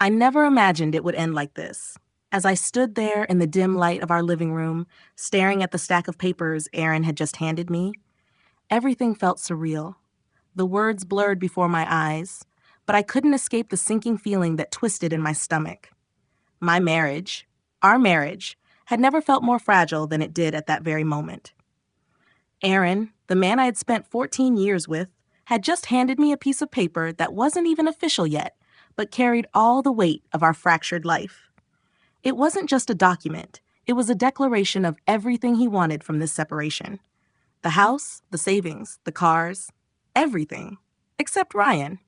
I never imagined it would end like this. As I stood there in the dim light of our living room, staring at the stack of papers Aaron had just handed me, everything felt surreal. The words blurred before my eyes, but I couldn't escape the sinking feeling that twisted in my stomach. My marriage, our marriage, had never felt more fragile than it did at that very moment. Aaron, the man I had spent 14 years with, had just handed me a piece of paper that wasn't even official yet, but carried all the weight of our fractured life. It wasn't just a document, it was a declaration of everything he wanted from this separation. The house, the savings, the cars, everything, except Ryan.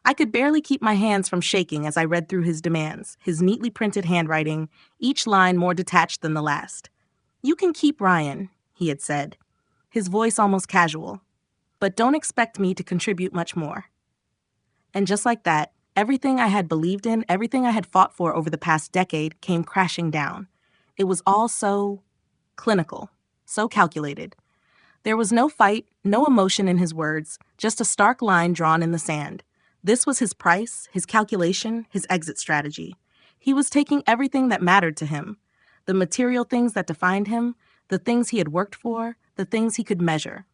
I could barely keep my hands from shaking as I read through his demands, his neatly printed handwriting, each line more detached than the last. "You can keep Ryan," he had said, his voice almost casual, "but don't expect me to contribute much more." And just like that, everything I had believed in, everything I had fought for over the past decade came crashing down. It was all so clinical, so calculated. There was no fight, no emotion in his words, just a stark line drawn in the sand. This was his price, his calculation, his exit strategy. He was taking everything that mattered to him, the material things that defined him, the things he had worked for, the things he could measure.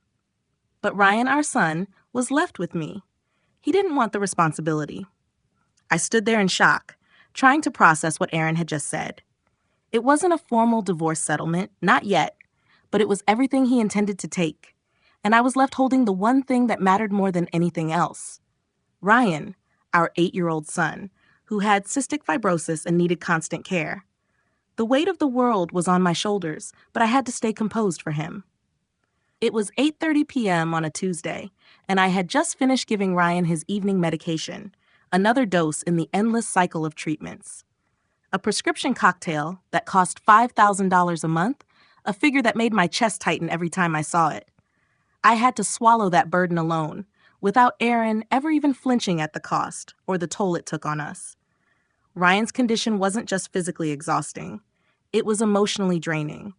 But Ryan, our son, was left with me. He didn't want the responsibility. I stood there in shock, trying to process what Aaron had just said. It wasn't a formal divorce settlement, not yet, but it was everything he intended to take. And I was left holding the one thing that mattered more than anything else. Ryan, our 8-year-old son, who had cystic fibrosis and needed constant care. The weight of the world was on my shoulders, but I had to stay composed for him. It was 8:30 p.m. on a Tuesday, and I had just finished giving Ryan his evening medication, another dose in the endless cycle of treatments. A prescription cocktail that cost $5,000 a month, a figure that made my chest tighten every time I saw it. I had to swallow that burden alone, without Aaron ever even flinching at the cost or the toll it took on us. Ryan's condition wasn't just physically exhausting. It was emotionally draining.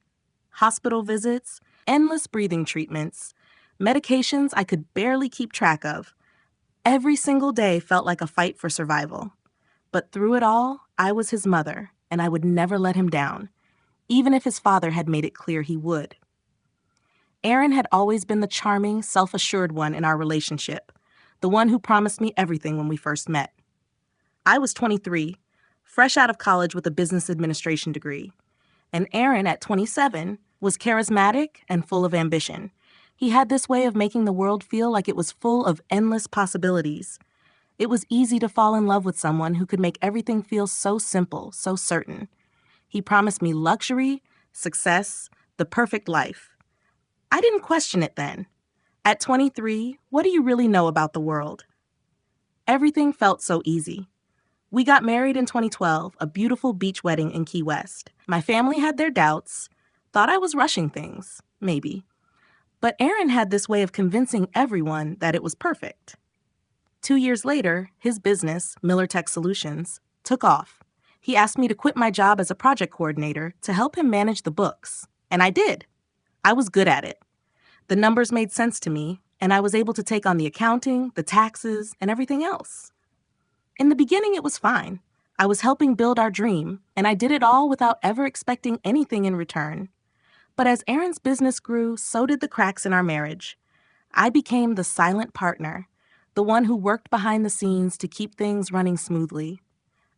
Hospital visits, endless breathing treatments, medications I could barely keep track of. Every single day felt like a fight for survival. But through it all, I was his mother, and I would never let him down, even if his father had made it clear he would. Aaron had always been the charming, self-assured one in our relationship, the one who promised me everything when we first met. I was 23, fresh out of college with a business administration degree, and Aaron, at 27, was charismatic and full of ambition. He had this way of making the world feel like it was full of endless possibilities. It was easy to fall in love with someone who could make everything feel so simple, so certain. He promised me luxury, success, the perfect life. I didn't question it then. At 23, what do you really know about the world? Everything felt so easy. We got married in 2012, a beautiful beach wedding in Key West. My family had their doubts, thought I was rushing things, maybe. But Aaron had this way of convincing everyone that it was perfect. 2 years later, his business, Miller Tech Solutions, took off. He asked me to quit my job as a project coordinator to help him manage the books, and I did. I was good at it. The numbers made sense to me, and I was able to take on the accounting, the taxes, and everything else. In the beginning, it was fine. I was helping build our dream, and I did it all without ever expecting anything in return. But as Aaron's business grew, so did the cracks in our marriage. I became the silent partner, the one who worked behind the scenes to keep things running smoothly.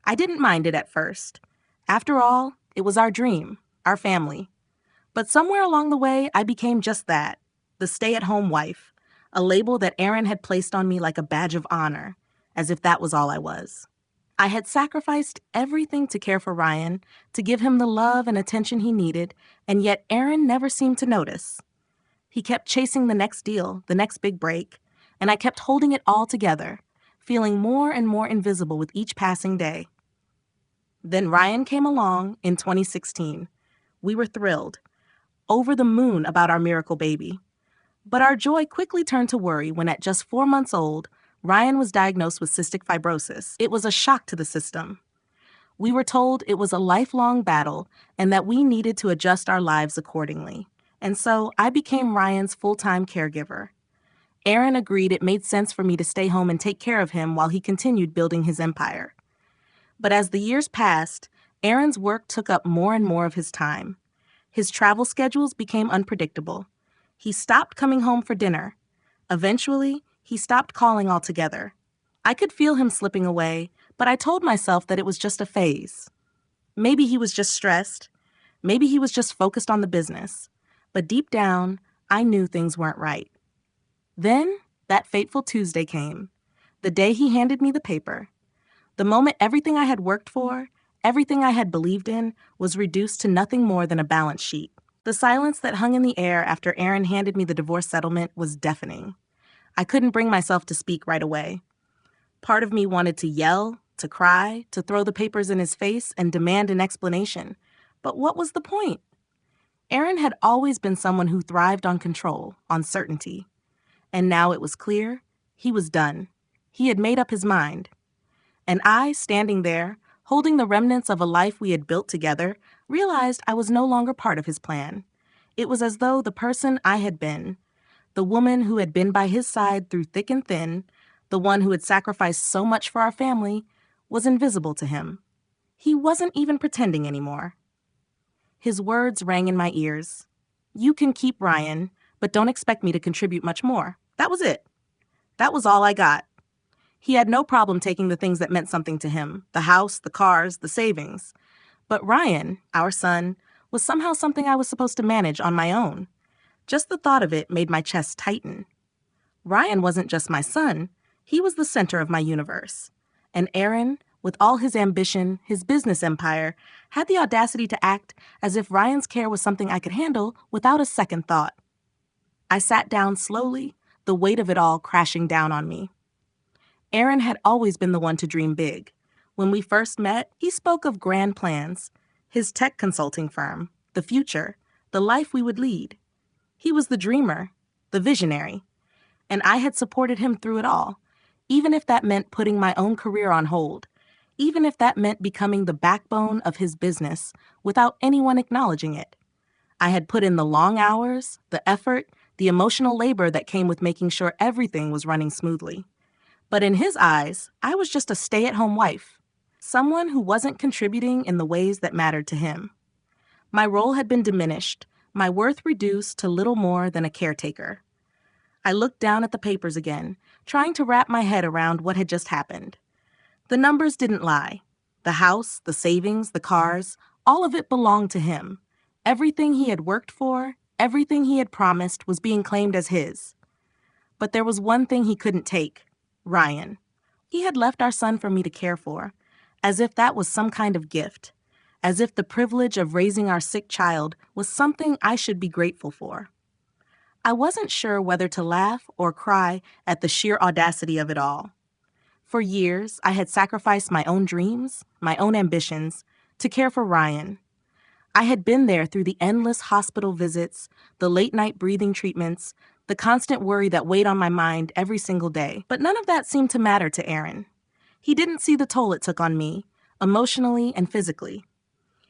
I didn't mind it at first. After all, it was our dream, our family. But somewhere along the way, I became just that, the stay-at-home wife, a label that Aaron had placed on me like a badge of honor, as if that was all I was. I had sacrificed everything to care for Ryan, to give him the love and attention he needed, and yet Aaron never seemed to notice. He kept chasing the next deal, the next big break, and I kept holding it all together, feeling more and more invisible with each passing day. Then Ryan came along in 2016. We were thrilled, over the moon about our miracle baby. But our joy quickly turned to worry when at just 4 months old, Ryan was diagnosed with cystic fibrosis. It was a shock to the system. We were told it was a lifelong battle and that we needed to adjust our lives accordingly. And so I became Ryan's full-time caregiver. Aaron agreed it made sense for me to stay home and take care of him while he continued building his empire. But as the years passed, Aaron's work took up more and more of his time. His travel schedules became unpredictable. He stopped coming home for dinner. Eventually, he stopped calling altogether. I could feel him slipping away, but I told myself that it was just a phase. Maybe he was just stressed. Maybe he was just focused on the business. But deep down, I knew things weren't right. Then, that fateful Tuesday came. The day he handed me the paper. The moment everything I had worked for, everything I had believed in, was reduced to nothing more than a balance sheet. The silence that hung in the air after Aaron handed me the divorce settlement was deafening. I couldn't bring myself to speak right away. Part of me wanted to yell, to cry, to throw the papers in his face and demand an explanation. But what was the point? Aaron had always been someone who thrived on control, on certainty. And now it was clear, he was done. He had made up his mind. And I, standing there, holding the remnants of a life we had built together, realized I was no longer part of his plan. It was as though the person I had been, the woman who had been by his side through thick and thin, the one who had sacrificed so much for our family, was invisible to him. He wasn't even pretending anymore. His words rang in my ears. "You can keep Ryan, but don't expect me to contribute much more." That was it. That was all I got. He had no problem taking the things that meant something to him, the house, the cars, the savings. But Ryan, our son, was somehow something I was supposed to manage on my own. Just the thought of it made my chest tighten. Ryan wasn't just my son. He was the center of my universe. And Aaron, with all his ambition, his business empire, had the audacity to act as if Ryan's care was something I could handle without a second thought. I sat down slowly, the weight of it all crashing down on me. Aaron had always been the one to dream big. When we first met, he spoke of grand plans, his tech consulting firm, the future, the life we would lead. He was the dreamer, the visionary, and I had supported him through it all, even if that meant putting my own career on hold, even if that meant becoming the backbone of his business without anyone acknowledging it. I had put in the long hours, the effort, the emotional labor that came with making sure everything was running smoothly. But in his eyes, I was just a stay-at-home wife, someone who wasn't contributing in the ways that mattered to him. My role had been diminished, my worth reduced to little more than a caretaker. I looked down at the papers again, trying to wrap my head around what had just happened. The numbers didn't lie. The house, the savings, the cars, all of it belonged to him. Everything he had worked for, everything he had promised was being claimed as his. But there was one thing he couldn't take: Ryan. He had left our son for me to care for, as if that was some kind of gift, as if the privilege of raising our sick child was something I should be grateful for. I wasn't sure whether to laugh or cry at the sheer audacity of it all. For years, I had sacrificed my own dreams, my own ambitions, to care for Ryan. I had been there through the endless hospital visits, the late-night breathing treatments, the constant worry that weighed on my mind every single day. But none of that seemed to matter to Aaron. He didn't see the toll it took on me, emotionally and physically.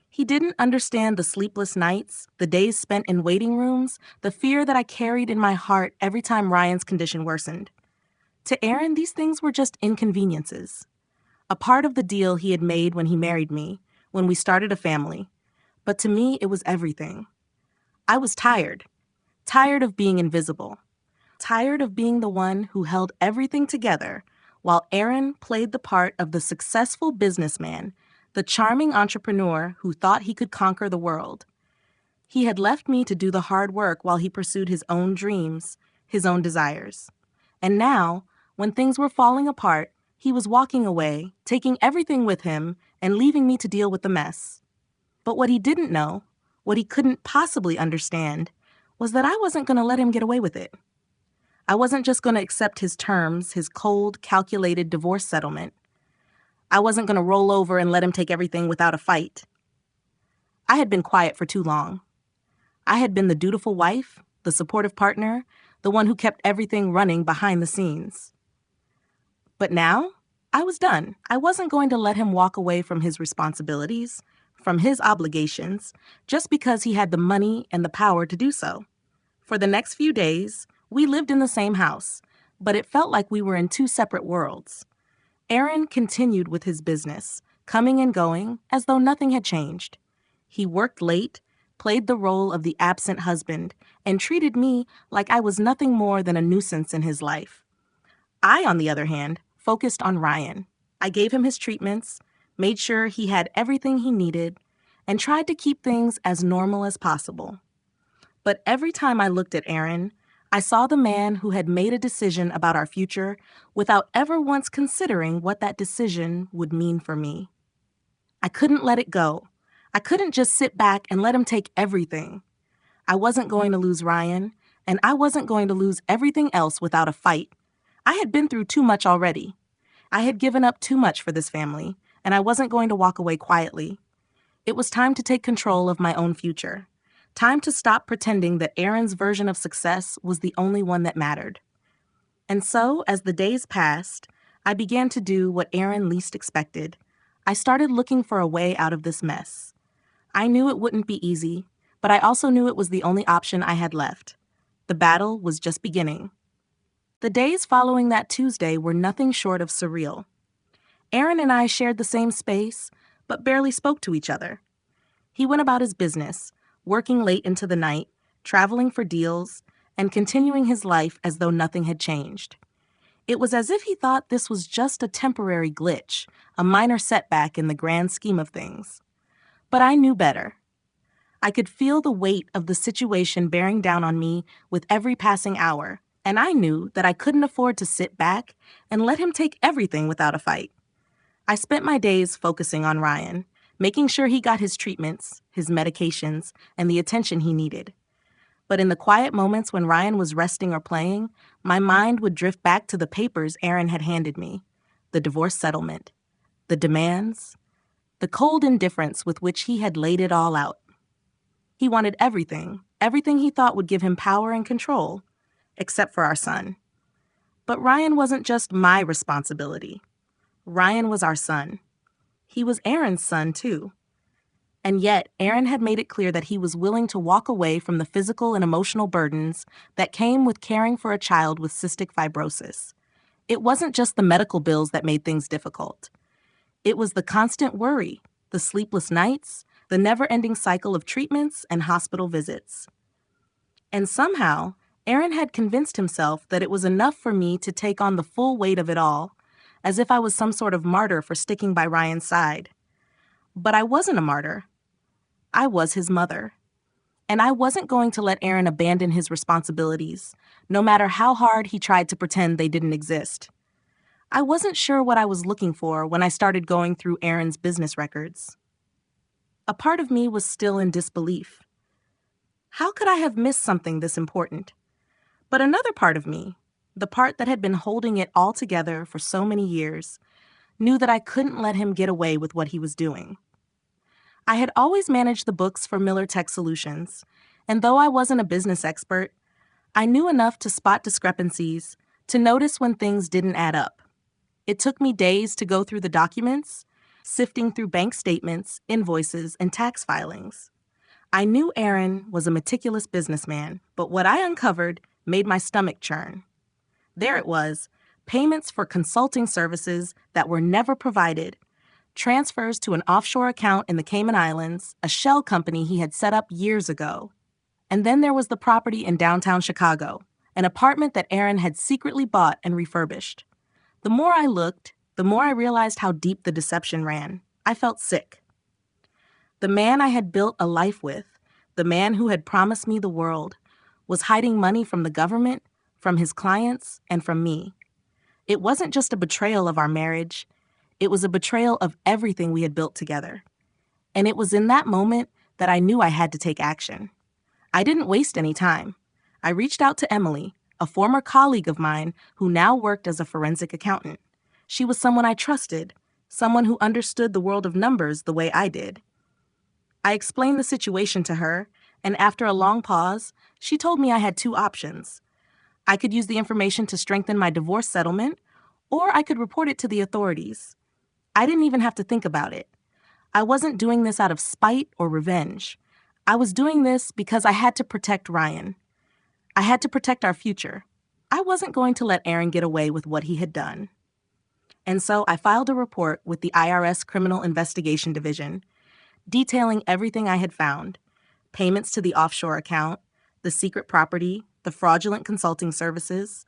He didn't understand the sleepless nights, the days spent in waiting rooms, the fear that I carried in my heart every time Ryan's condition worsened. To Aaron, these things were just inconveniences. A part of the deal he had made when he married me, when we started a family. But to me, it was everything. I was tired of being invisible, tired of being the one who held everything together, while Aaron played the part of the successful businessman, the charming entrepreneur who thought he could conquer the world. He had left me to do the hard work while he pursued his own dreams, his own desires. And now, when things were falling apart, he was walking away, taking everything with him, and leaving me to deal with the mess. But what he didn't know, what he couldn't possibly understand, was that I wasn't going to let him get away with it. I wasn't just going to accept his terms, his cold, calculated divorce settlement. I wasn't going to roll over and let him take everything without a fight. I had been quiet for too long. I had been the dutiful wife, the supportive partner, the one who kept everything running behind the scenes. But now, I was done. I wasn't going to let him walk away from his responsibilities, from his obligations, just because he had the money and the power to do so. For the next few days, we lived in the same house, but it felt like we were in two separate worlds. Aaron continued with his business, coming and going as though nothing had changed. He worked late, played the role of the absent husband, and treated me like I was nothing more than a nuisance in his life. I, on the other hand, focused on Ryan. I gave him his treatments, made sure he had everything he needed, and tried to keep things as normal as possible. But every time I looked at Aaron, I saw the man who had made a decision about our future without ever once considering what that decision would mean for me. I couldn't let it go. I couldn't just sit back and let him take everything. I wasn't going to lose Ryan, and I wasn't going to lose everything else without a fight. I had been through too much already. I had given up too much for this family, and I wasn't going to walk away quietly. It was time to take control of my own future. Time to stop pretending that Aaron's version of success was the only one that mattered. And so, as the days passed, I began to do what Aaron least expected. I started looking for a way out of this mess. I knew it wouldn't be easy, but I also knew it was the only option I had left. The battle was just beginning. The days following that Tuesday were nothing short of surreal. Aaron and I shared the same space, but barely spoke to each other. He went about his business, working late into the night, traveling for deals, and continuing his life as though nothing had changed. It was as if he thought this was just a temporary glitch, a minor setback in the grand scheme of things. But I knew better. I could feel the weight of the situation bearing down on me with every passing hour, and I knew that I couldn't afford to sit back and let him take everything without a fight. I spent my days focusing on Ryan, making sure he got his treatments, his medications, and the attention he needed. But in the quiet moments when Ryan was resting or playing, my mind would drift back to the papers Aaron had handed me, the divorce settlement, the demands, the cold indifference with which he had laid it all out. He wanted everything he thought would give him power and control, except for our son. But Ryan wasn't just my responsibility. Ryan was our son. He was Aaron's son, too. And yet, Aaron had made it clear that he was willing to walk away from the physical and emotional burdens that came with caring for a child with cystic fibrosis. It wasn't just the medical bills that made things difficult. It was the constant worry, the sleepless nights, the never-ending cycle of treatments and hospital visits. And somehow, Aaron had convinced himself that it was enough for me to take on the full weight of it all, as if I was some sort of martyr for sticking by Ryan's side. But I wasn't a martyr. I was his mother. And I wasn't going to let Aaron abandon his responsibilities, no matter how hard he tried to pretend they didn't exist. I wasn't sure what I was looking for when I started going through Aaron's business records. A part of me was still in disbelief. How could I have missed something this important? But another part of me, the part that had been holding it all together for so many years, knew that I couldn't let him get away with what he was doing. I had always managed the books for Miller Tech Solutions, and though I wasn't a business expert, I knew enough to spot discrepancies, to notice when things didn't add up. It took me days to go through the documents, sifting through bank statements, invoices, and tax filings. I knew Aaron was a meticulous businessman, but what I uncovered made my stomach churn. There it was, payments for consulting services that were never provided, transfers to an offshore account in the Cayman Islands, a shell company he had set up years ago. And then there was the property in downtown Chicago, an apartment that Aaron had secretly bought and refurbished. The more I looked, the more I realized how deep the deception ran. I felt sick. The man I had built a life with, the man who had promised me the world, was hiding money from the government, from his clients, and from me. It wasn't just a betrayal of our marriage. It was a betrayal of everything we had built together. And it was in that moment that I knew I had to take action. I didn't waste any time. I reached out to Emily, a former colleague of mine who now worked as a forensic accountant. She was someone I trusted, someone who understood the world of numbers the way I did. I explained the situation to her, and after a long pause, she told me I had two options. I could use the information to strengthen my divorce settlement, or I could report it to the authorities. I didn't even have to think about it. I wasn't doing this out of spite or revenge. I was doing this because I had to protect Ryan. I had to protect our future. I wasn't going to let Aaron get away with what he had done. And so I filed a report with the IRS Criminal Investigation Division, detailing everything I had found: payments to the offshore account, the secret property, the fraudulent consulting services.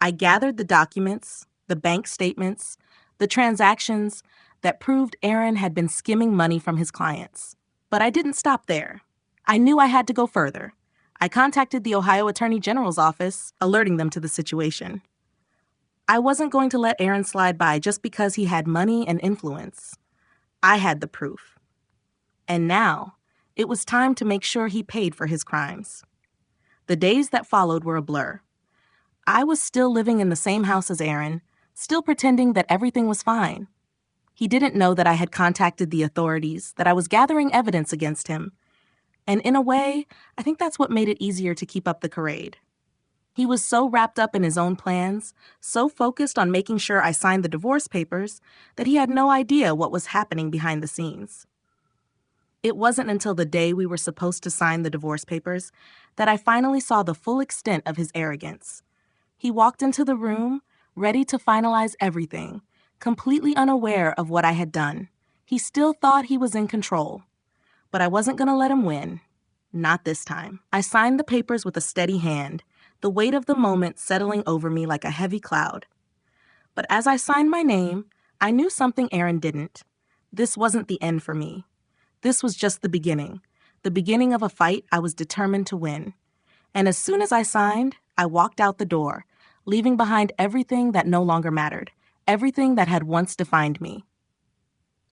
I gathered the documents, the bank statements, the transactions that proved Aaron had been skimming money from his clients. But I didn't stop there. I knew I had to go further. I contacted the Ohio Attorney General's office, alerting them to the situation. I wasn't going to let Aaron slide by just because he had money and influence. I had the proof. And now, it was time to make sure he paid for his crimes. The days that followed were a blur. I was still living in the same house as Aaron, still pretending that everything was fine. He didn't know that I had contacted the authorities, that I was gathering evidence against him. And in a way, I think that's what made it easier to keep up the charade. He was so wrapped up in his own plans, so focused on making sure I signed the divorce papers, that he had no idea what was happening behind the scenes. It wasn't until the day we were supposed to sign the divorce papers that I finally saw the full extent of his arrogance. He walked into the room, ready to finalize everything, completely unaware of what I had done. He still thought he was in control. But I wasn't going to let him win. Not this time. I signed the papers with a steady hand, the weight of the moment settling over me like a heavy cloud. But as I signed my name, I knew something Aaron didn't. This wasn't the end for me. This was just the beginning of a fight I was determined to win. And as soon as I signed, I walked out the door, leaving behind everything that no longer mattered, everything that had once defined me.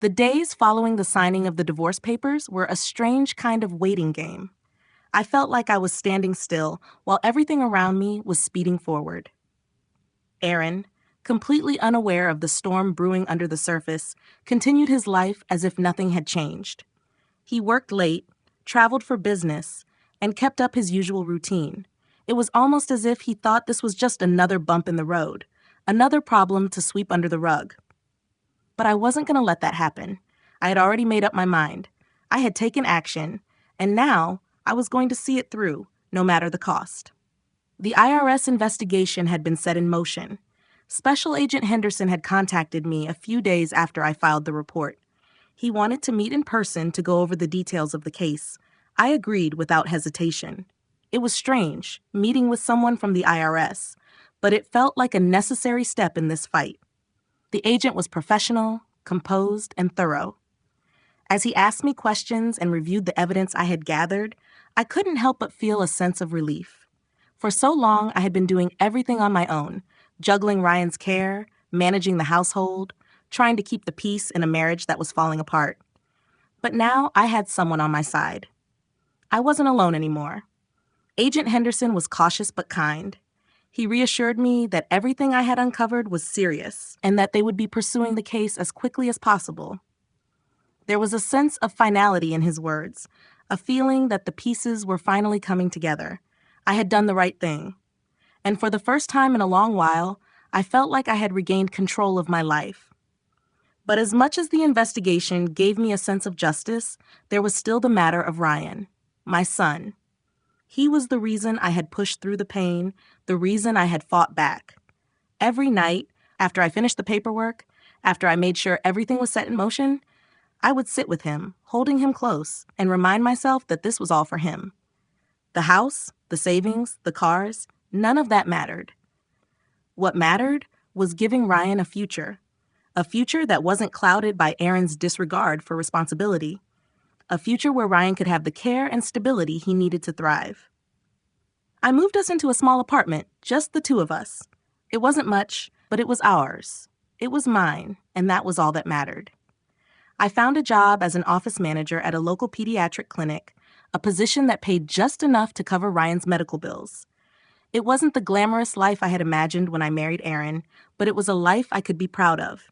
The days following the signing of the divorce papers were a strange kind of waiting game. I felt like I was standing still while everything around me was speeding forward. Aaron, completely unaware of the storm brewing under the surface, continued his life as if nothing had changed. He worked late, traveled for business, and kept up his usual routine. It was almost as if he thought this was just another bump in the road, another problem to sweep under the rug. But I wasn't going to let that happen. I had already made up my mind. I had taken action, and now I was going to see it through, no matter the cost. The IRS investigation had been set in motion. Special Agent Henderson had contacted me a few days after I filed the report. He wanted to meet in person to go over the details of the case. I agreed without hesitation. It was strange, meeting with someone from the IRS, but it felt like a necessary step in this fight. The agent was professional, composed, and thorough. As he asked me questions and reviewed the evidence I had gathered, I couldn't help but feel a sense of relief. For so long, I had been doing everything on my own, juggling Ryan's care, managing the household, trying to keep the peace in a marriage that was falling apart. But now I had someone on my side. I wasn't alone anymore. Agent Henderson was cautious but kind. He reassured me that everything I had uncovered was serious and that they would be pursuing the case as quickly as possible. There was a sense of finality in his words, a feeling that the pieces were finally coming together. I had done the right thing. And for the first time in a long while, I felt like I had regained control of my life. But as much as the investigation gave me a sense of justice, there was still the matter of Ryan, my son. He was the reason I had pushed through the pain, the reason I had fought back. Every night, after I finished the paperwork, after I made sure everything was set in motion, I would sit with him, holding him close, and remind myself that this was all for him. The house, the savings, the cars, none of that mattered. What mattered was giving Ryan a future that wasn't clouded by Aaron's disregard for responsibility, a future where Ryan could have the care and stability he needed to thrive. I moved us into a small apartment, just the two of us. It wasn't much, but it was ours. It was mine, and that was all that mattered. I found a job as an office manager at a local pediatric clinic, a position that paid just enough to cover Ryan's medical bills. It wasn't the glamorous life I had imagined when I married Aaron, but it was a life I could be proud of.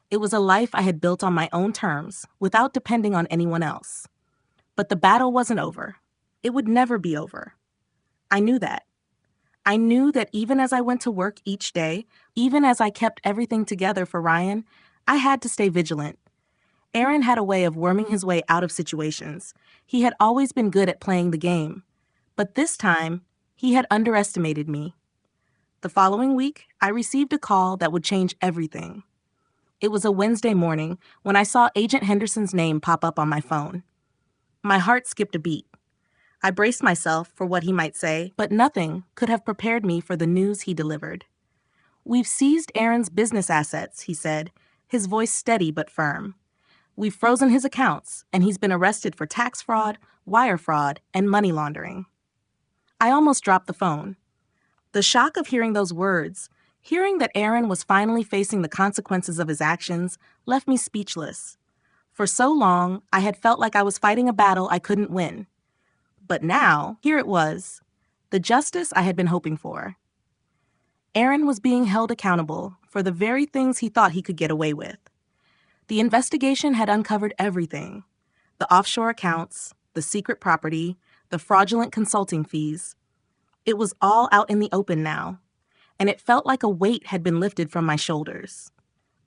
It was a life I had built on my own terms, without depending on anyone else. But the battle wasn't over. It would never be over. I knew that. I knew that even as I went to work each day, even as I kept everything together for Ryan, I had to stay vigilant. Aaron had a way of worming his way out of situations. He had always been good at playing the game. But this time, he had underestimated me. The following week, I received a call that would change everything. It was a Wednesday morning when I saw Agent Henderson's name pop up on my phone. My heart skipped a beat. I braced myself for what he might say, but nothing could have prepared me for the news he delivered. "We've seized Aaron's business assets," he said, his voice steady but firm. "We've frozen his accounts, and he's been arrested for tax fraud, wire fraud, and money laundering." I almost dropped the phone. The shock of hearing those words, hearing that Aaron was finally facing the consequences of his actions, left me speechless. For so long, I had felt like I was fighting a battle I couldn't win. But now, here it was, the justice I had been hoping for. Aaron was being held accountable for the very things he thought he could get away with. The investigation had uncovered everything: the offshore accounts, the secret property, the fraudulent consulting fees. It was all out in the open now, and it felt like a weight had been lifted from my shoulders.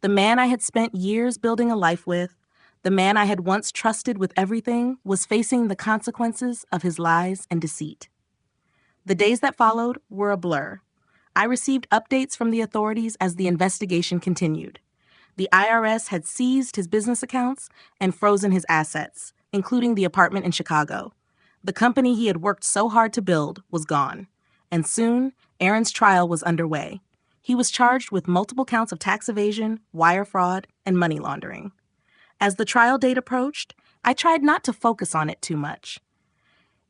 The man I had spent years building a life with, the man I had once trusted with everything, was facing the consequences of his lies and deceit. The days that followed were a blur. I received updates from the authorities as the investigation continued. The IRS had seized his business accounts and frozen his assets, including the apartment in Chicago. The company he had worked so hard to build was gone, and soon Aaron's trial was underway. He was charged with multiple counts of tax evasion, wire fraud, and money laundering. As the trial date approached, I tried not to focus on it too much.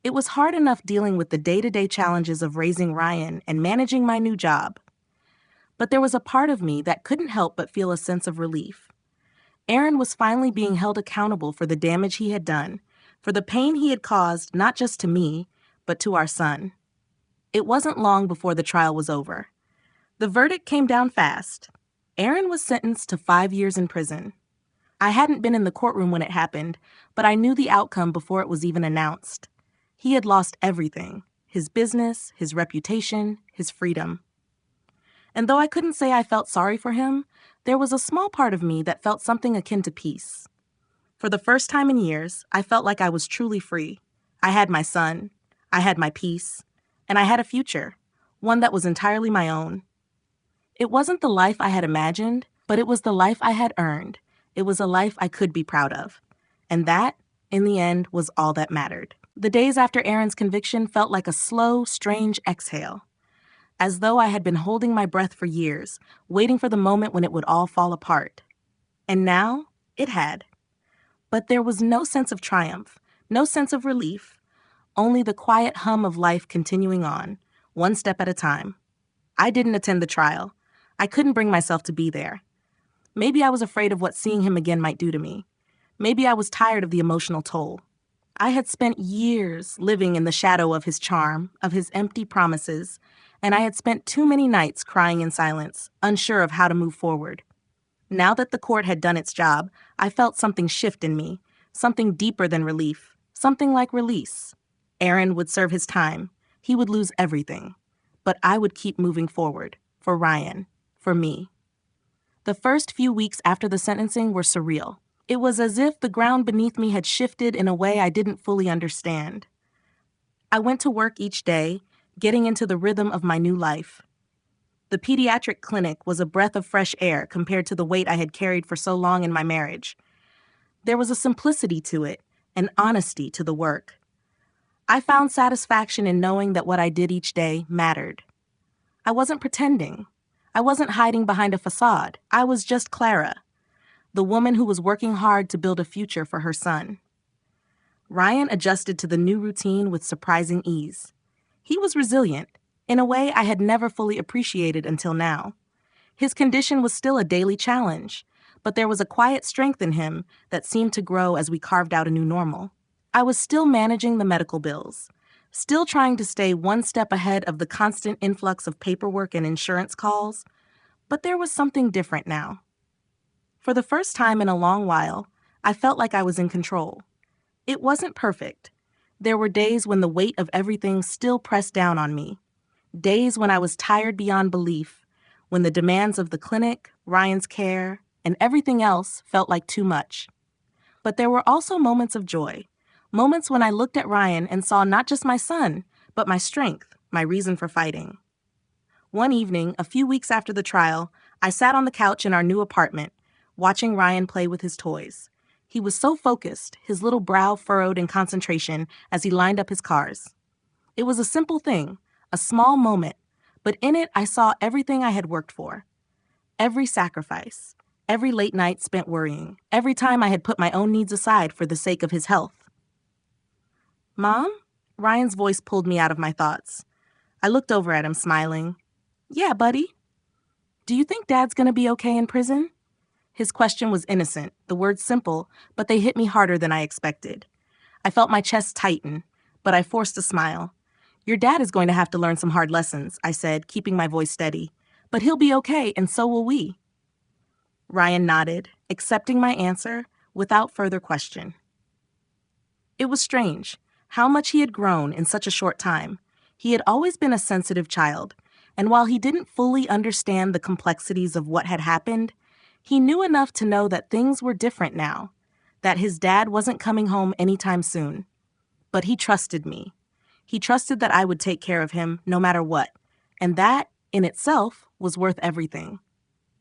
It was hard enough dealing with the day-to-day challenges of raising Ryan and managing my new job. But there was a part of me that couldn't help but feel a sense of relief. Aaron was finally being held accountable for the damage he had done, for the pain he had caused not just to me, but to our son. It wasn't long before the trial was over. The verdict came down fast. Aaron was sentenced to 5 years in prison. I hadn't been in the courtroom when it happened, but I knew the outcome before it was even announced. He had lost everything: his business, his reputation, his freedom. And though I couldn't say I felt sorry for him, there was a small part of me that felt something akin to peace. For the first time in years, I felt like I was truly free. I had my son, I had my peace, and I had a future, one that was entirely my own. It wasn't the life I had imagined, but it was the life I had earned. It was a life I could be proud of. And that, in the end, was all that mattered. The days after Aaron's conviction felt like a slow, strange exhale, as though I had been holding my breath for years, waiting for the moment when it would all fall apart. And now, it had. But there was no sense of triumph, no sense of relief, only the quiet hum of life continuing on, one step at a time. I didn't attend the trial. I couldn't bring myself to be there. Maybe I was afraid of what seeing him again might do to me. Maybe I was tired of the emotional toll. I had spent years living in the shadow of his charm, of his empty promises, and I had spent too many nights crying in silence, unsure of how to move forward. Now that the court had done its job, I felt something shift in me, something deeper than relief, something like release. Aaron would serve his time. He would lose everything. But I would keep moving forward, for Ryan, for me. The first few weeks after the sentencing were surreal. It was as if the ground beneath me had shifted in a way I didn't fully understand. I went to work each day, getting into the rhythm of my new life. The pediatric clinic was a breath of fresh air compared to the weight I had carried for so long in my marriage. There was a simplicity to it, an honesty to the work. I found satisfaction in knowing that what I did each day mattered. I wasn't pretending. I wasn't hiding behind a facade. I was just Clara, the woman who was working hard to build a future for her son. Ryan adjusted to the new routine with surprising ease. He was resilient, in a way I had never fully appreciated until now. His condition was still a daily challenge, but there was a quiet strength in him that seemed to grow as we carved out a new normal. I was still managing the medical bills, still trying to stay one step ahead of the constant influx of paperwork and insurance calls, but there was something different now. For the first time in a long while, I felt like I was in control. It wasn't perfect. There were days when the weight of everything still pressed down on me. Days when I was tired beyond belief, when the demands of the clinic, Ryan's care, and everything else felt like too much. But there were also moments of joy, moments when I looked at Ryan and saw not just my son, but my strength, my reason for fighting. One evening, a few weeks after the trial, I sat on the couch in our new apartment, watching Ryan play with his toys. He was so focused, his little brow furrowed in concentration as he lined up his cars. It was a simple thing, a small moment, but in it I saw everything I had worked for. Every sacrifice, every late night spent worrying, every time I had put my own needs aside for the sake of his health. "Mom?" Ryan's voice pulled me out of my thoughts. I looked over at him, smiling. "Yeah, buddy." "Do you think Dad's gonna be okay in prison?" His question was innocent, the words simple, but they hit me harder than I expected. I felt my chest tighten, but I forced a smile. "Your dad is going to have to learn some hard lessons," I said, keeping my voice steady. "But he'll be okay, and so will we." Ryan nodded, accepting my answer without further question. It was strange how much he had grown in such a short time. He had always been a sensitive child, and while he didn't fully understand the complexities of what had happened, he knew enough to know that things were different now, that his dad wasn't coming home anytime soon. But he trusted me. He trusted that I would take care of him no matter what, and that, in itself, was worth everything.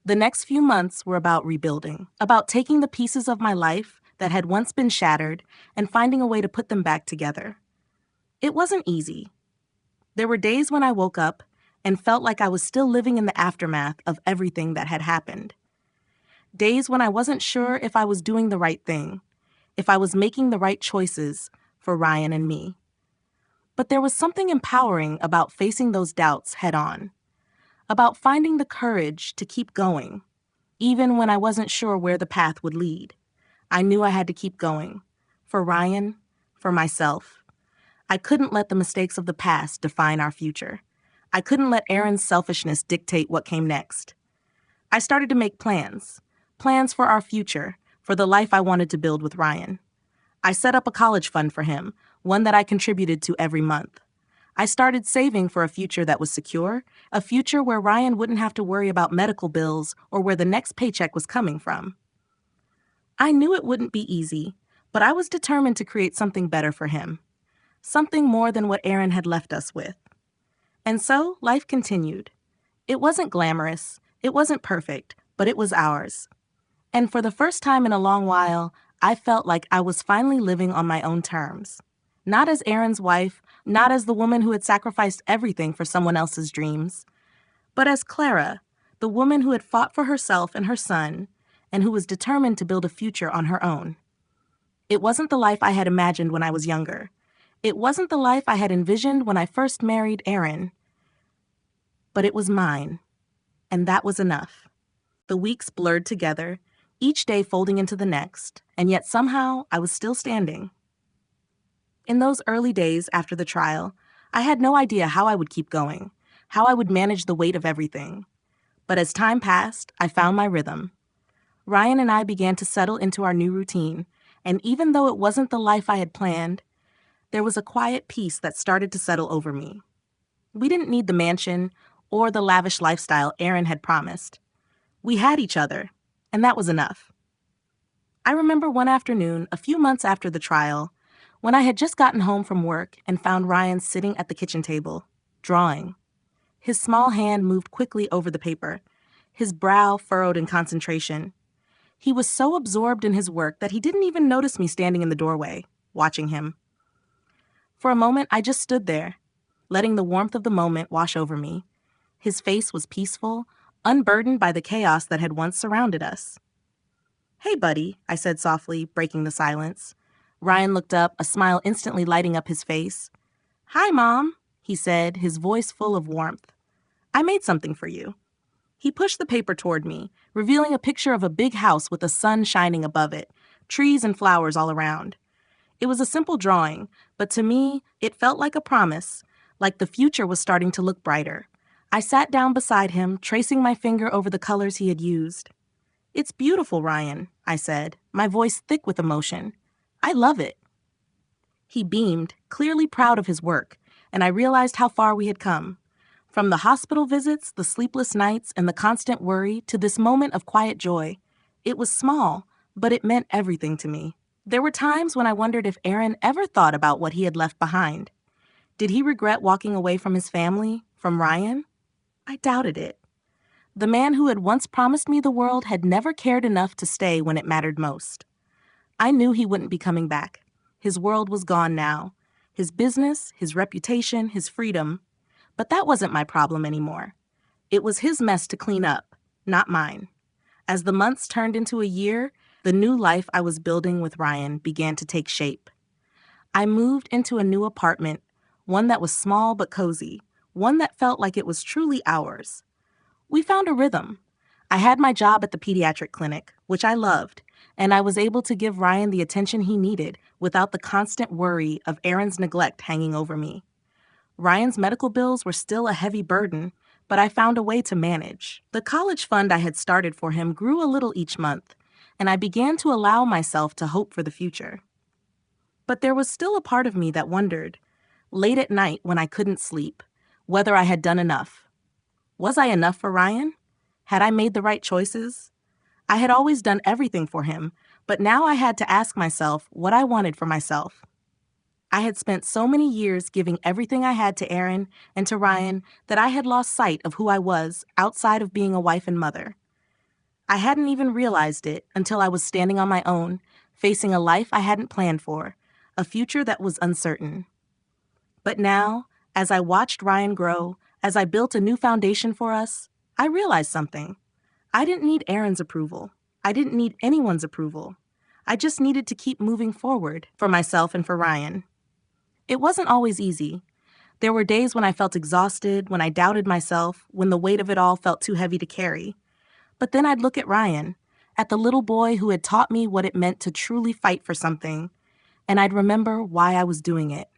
The next few months were about rebuilding, about taking the pieces of my life that had once been shattered and finding a way to put them back together. It wasn't easy. There were days when I woke up and felt like I was still living in the aftermath of everything that had happened. Days when I wasn't sure if I was doing the right thing, if I was making the right choices for Ryan and me. But there was something empowering about facing those doubts head on, about finding the courage to keep going, even when I wasn't sure where the path would lead. I knew I had to keep going, for Ryan, for myself. I couldn't let the mistakes of the past define our future. I couldn't let Aaron's selfishness dictate what came next. I started to make plans for our future, for the life I wanted to build with Ryan. I set up a college fund for him, one that I contributed to every month. I started saving for a future that was secure, a future where Ryan wouldn't have to worry about medical bills or where the next paycheck was coming from. I knew it wouldn't be easy, but I was determined to create something better for him, something more than what Aaron had left us with. And so life continued. It wasn't glamorous, it wasn't perfect, but it was ours. And for the first time in a long while, I felt like I was finally living on my own terms. Not as Aaron's wife, not as the woman who had sacrificed everything for someone else's dreams, but as Clara, the woman who had fought for herself and her son, and who was determined to build a future on her own. It wasn't the life I had imagined when I was younger. It wasn't the life I had envisioned when I first married Aaron. But it was mine, and that was enough. The weeks blurred together, each day folding into the next, and yet somehow I was still standing. In those early days after the trial, I had no idea how I would keep going, how I would manage the weight of everything. But as time passed, I found my rhythm. Ryan and I began to settle into our new routine, and even though it wasn't the life I had planned, there was a quiet peace that started to settle over me. We didn't need the mansion or the lavish lifestyle Aaron had promised. We had each other, and that was enough. I remember one afternoon, a few months after the trial, when I had just gotten home from work and found Ryan sitting at the kitchen table, drawing. His small hand moved quickly over the paper, his brow furrowed in concentration. He was so absorbed in his work that he didn't even notice me standing in the doorway, watching him. For a moment, I just stood there, letting the warmth of the moment wash over me. His face was peaceful, unburdened by the chaos that had once surrounded us. "Hey, buddy," I said softly, breaking the silence. Ryan looked up, a smile instantly lighting up his face. "Hi, Mom," he said, his voice full of warmth. "I made something for you." He pushed the paper toward me, revealing a picture of a big house with the sun shining above it, trees and flowers all around. It was a simple drawing, but to me, it felt like a promise, like the future was starting to look brighter. I sat down beside him, tracing my finger over the colors he had used. "It's beautiful, Ryan," I said, my voice thick with emotion. "I love it." He beamed, clearly proud of his work, and I realized how far we had come. From the hospital visits, the sleepless nights, and the constant worry to this moment of quiet joy. It was small, but it meant everything to me. There were times when I wondered if Aaron ever thought about what he had left behind. Did he regret walking away from his family, from Ryan? I doubted it. The man who had once promised me the world had never cared enough to stay when it mattered most. I knew he wouldn't be coming back. His world was gone now. His business, his reputation, his freedom. But that wasn't my problem anymore. It was his mess to clean up, not mine. As the months turned into a year, the new life I was building with Ryan began to take shape. I moved into a new apartment, one that was small but cozy, one that felt like it was truly ours. We found a rhythm. I had my job at the pediatric clinic, which I loved, and I was able to give Ryan the attention he needed without the constant worry of Aaron's neglect hanging over me. Ryan's medical bills were still a heavy burden, but I found a way to manage. The college fund I had started for him grew a little each month, and I began to allow myself to hope for the future. But there was still a part of me that wondered, late at night when I couldn't sleep, whether I had done enough. Was I enough for Ryan? Had I made the right choices? I had always done everything for him, but now I had to ask myself what I wanted for myself. I had spent so many years giving everything I had to Aaron and to Ryan that I had lost sight of who I was outside of being a wife and mother. I hadn't even realized it until I was standing on my own, facing a life I hadn't planned for, a future that was uncertain. But now, as I watched Ryan grow, as I built a new foundation for us, I realized something. I didn't need Aaron's approval. I didn't need anyone's approval. I just needed to keep moving forward for myself and for Ryan. It wasn't always easy. There were days when I felt exhausted, when I doubted myself, when the weight of it all felt too heavy to carry. But then I'd look at Ryan, at the little boy who had taught me what it meant to truly fight for something, and I'd remember why I was doing it.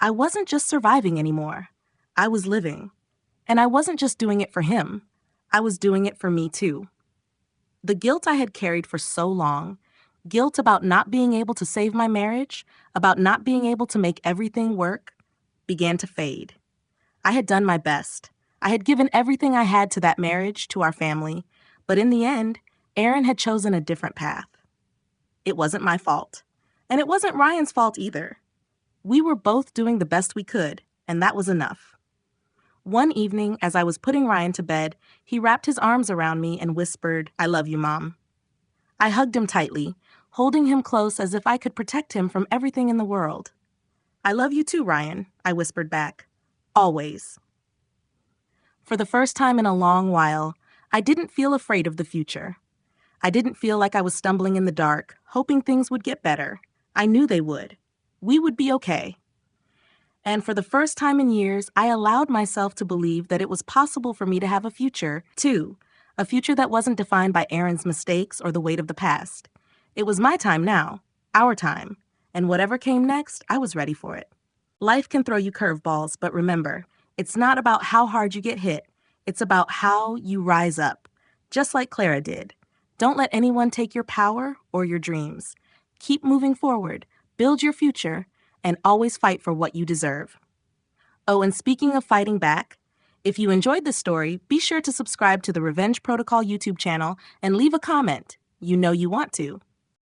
I wasn't just surviving anymore. I was living. And I wasn't just doing it for him. I was doing it for me too. The guilt I had carried for so long, guilt about not being able to save my marriage, about not being able to make everything work, began to fade. I had done my best. I had given everything I had to that marriage, to our family, but in the end, Aaron had chosen a different path. It wasn't my fault, and it wasn't Ryan's fault either. We were both doing the best we could, and that was enough. One evening, as I was putting Ryan to bed, he wrapped his arms around me and whispered, "I love you, Mom." I hugged him tightly, holding him close as if I could protect him from everything in the world. "I love you too, Ryan," I whispered back. "Always." For the first time in a long while, I didn't feel afraid of the future. I didn't feel like I was stumbling in the dark, hoping things would get better. I knew they would. We would be okay. And for the first time in years, I allowed myself to believe that it was possible for me to have a future, too. A future that wasn't defined by Aaron's mistakes or the weight of the past. It was my time now, our time, and whatever came next, I was ready for it. Life can throw you curveballs, but remember, it's not about how hard you get hit. It's about how you rise up, just like Clara did. Don't let anyone take your power or your dreams. Keep moving forward, build your future, and always fight for what you deserve. Oh, and speaking of fighting back, if you enjoyed this story, be sure to subscribe to the Revenge Protocol YouTube channel and leave a comment. You know you want to.